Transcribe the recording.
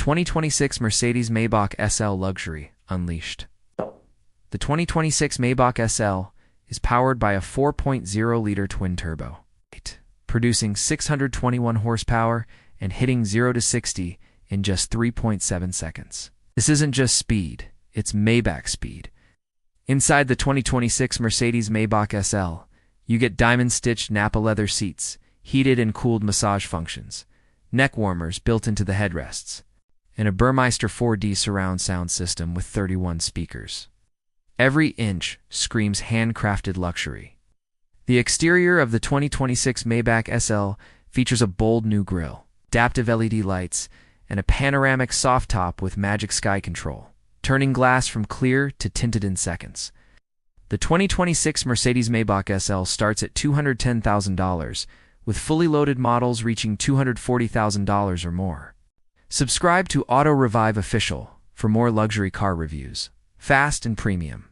2026 Mercedes-Maybach SL Luxury Unleashed. The 2026 Maybach SL is powered by a 4.0-liter twin-turbo, producing 621 horsepower and hitting 0 to 60 in just 3.7 seconds. This isn't just speed, it's Maybach speed. Inside the 2026 Mercedes-Maybach SL, you get diamond-stitched Nappa leather seats, heated and cooled massage functions, neck warmers built into the headrests, and a Burmester 4D surround sound system with 31 speakers. Every inch screams handcrafted luxury. The exterior of the 2026 Maybach SL features a bold new grille, adaptive LED lights, and a panoramic soft top with Magic Sky control, turning glass from clear to tinted in seconds. The 2026 Mercedes-Maybach SL starts at $210,000, with fully loaded models reaching $240,000 or more. Subscribe to Auto Revive Official for more luxury car reviews, fast and premium.